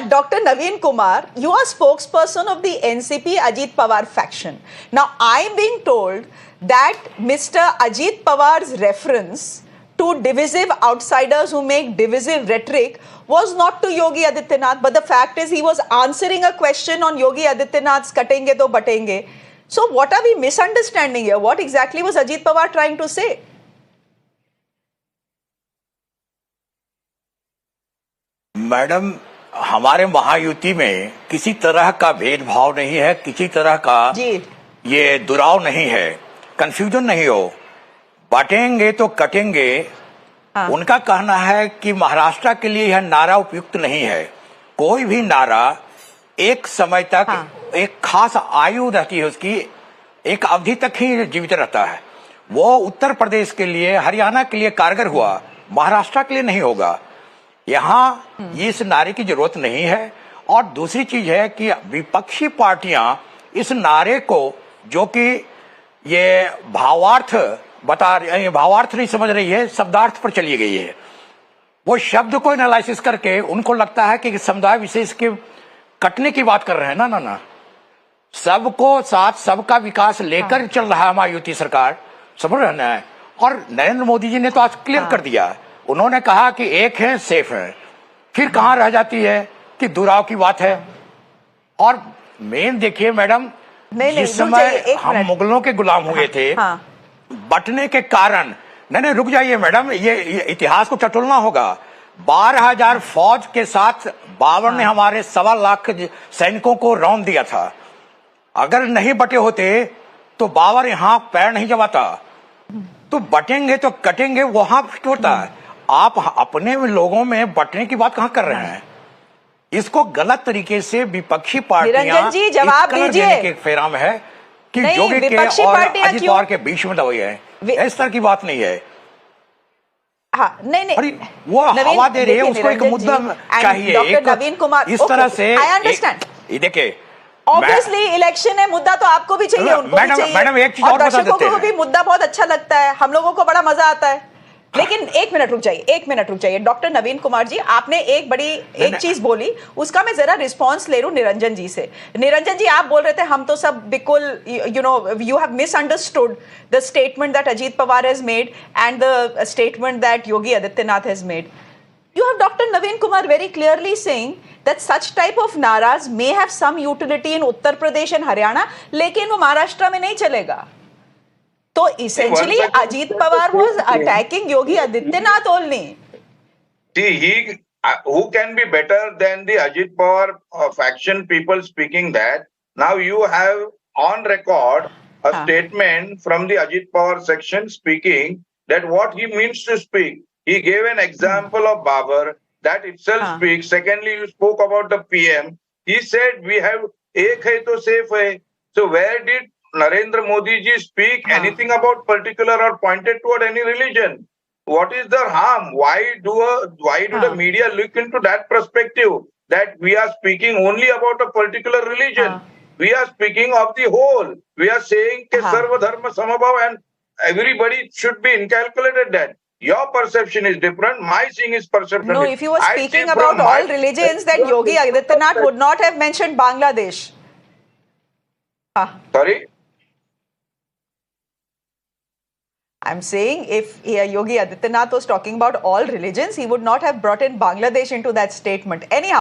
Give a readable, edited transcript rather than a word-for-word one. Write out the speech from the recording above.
Dr. Naveen Kumar, you are spokesperson of the NCP Ajit Pawar faction. Now, I am being told that Mr. Ajit Pawar's reference to divisive outsiders who make divisive rhetoric was not to Yogi Adityanath, but the fact is he was answering a question on Yogi Adityanath's katenge to batenge. So what are we misunderstanding here? What exactly was Ajit Pawar trying to say? Madam, हमारे महायुति में किसी तरह का भेदभाव नहीं है, किसी तरह का ये दुराव नहीं है, कंफ्यूजन नहीं हो, बांटेंगे तो कटेंगे। हाँ। उनका कहना है कि महाराष्ट्र के लिए यह नारा उपयुक्त नहीं है। कोई भी नारा एक समय तक, हाँ, एक खास आयु रहती है उसकी, एक अवधि तक ही जीवित रहता है। वो उत्तर प्रदेश के लिए, हरियाणा के लिए कारगर हुआ, महाराष्ट्र के लिए नहीं होगा। यहाँ इस नारे की जरूरत नहीं है। और दूसरी चीज है कि विपक्षी पार्टियां इस नारे को, जो कि ये भावार्थ बता रही, भावार्थ नहीं समझ रही है, शब्दार्थ पर चली गई है। वो शब्द को एनालिसिस करके उनको लगता है कि समुदाय विशेष के कटने की बात कर रहे हैं। ना ना ना, सबको साथ, सबका विकास लेकर चल रहा है हमारी युति सरकार, समझ रहना है। और नरेंद्र मोदी जी ने तो आज क्लियर कर दिया, उन्होंने कहा कि एक है, सेफ है। फिर कहां रह जाती है कि दुराव की बात है। और मेन देखिए मैडम, जिस समय हम मुगलों के गुलाम हुए थे, बंटने के कारण, नहीं रुक जाइए मैडम, ये इतिहास को टटोलना होगा। 12,000 फौज के साथ बाबर ने हमारे 1.25 लाख सैनिकों को रौंद दिया था। अगर नहीं बटे होते तो बाबर यहां पैर नहीं जमाता। तो बटेंगे तो कटेंगे वहां फिट होता है। आप अपने लोगों में बटने की बात कहां कर रहे हैं? इसको गलत तरीके से विपक्षी पार्टियां जी जवाब दीजिए के फेरा में है कि योगी के और अजित पवार के बीच में दवाई है। इस तरह की बात नहीं है। हाँ, नहीं वो हवा दे रही है, उसको एक मुद्दा चाहिए। डॉक्टर नवीन कुमार, इस तरह से आई अंडरस्टैंड। देखिए, ऑब्वियसली इलेक्शन है, मुद्दा तो आपको भी चाहिए, उनको भी चाहिए। मैडम एक चीज और बता देते हैं, दर्शकों को भी मुद्दा बहुत अच्छा लगता है, हम लोगों को बड़ा मजा आता है। लेकिन एक मिनट रुक जाइए डॉक्टर नवीन कुमार जी, आपने एक चीज बोली, उसका मैं जरा रिस्पांस ले रहा हूं निरंजन जी से। निरंजन जी, आप बोल रहे थे हम तो सब बिल्कुल, you have misunderstood the statement that Ajit Pawar has made and the statement that Yogi Adityanath has made. You have Dr. Naveen Kumar very clearly saying that such type of naras may have some utility in Uttar Pradesh and Haryana, लेकिन वो महाराष्ट्र में नहीं चलेगा। तो essentially Ajit Pawar was attacking Yogi Adityanath only. See, who can be better than the Ajit Pawar faction people speaking that? Now you have on record a statement from the Ajit Pawar section speaking that what he means to speak. He gave an example of Babar, that itself speaks. Secondly, you spoke about the PM. He said we have ek hai to safe hai. So where did Narendra Modi ji speak anything about particular or pointed toward any religion? What is the harm? Why do the media look into that perspective that we are speaking only about a particular religion? We are speaking of the whole. We are saying ke sarva dharma samabhav and everybody should be incalculated that. Your perception is different. My seeing is perception. No, if you were speaking about all religions, then Yogi Adityanath would not have mentioned Bangladesh. Sorry? I'm saying if Yogi Adityanath was talking about all religions, he would not have brought in Bangladesh into that statement. Anyhow.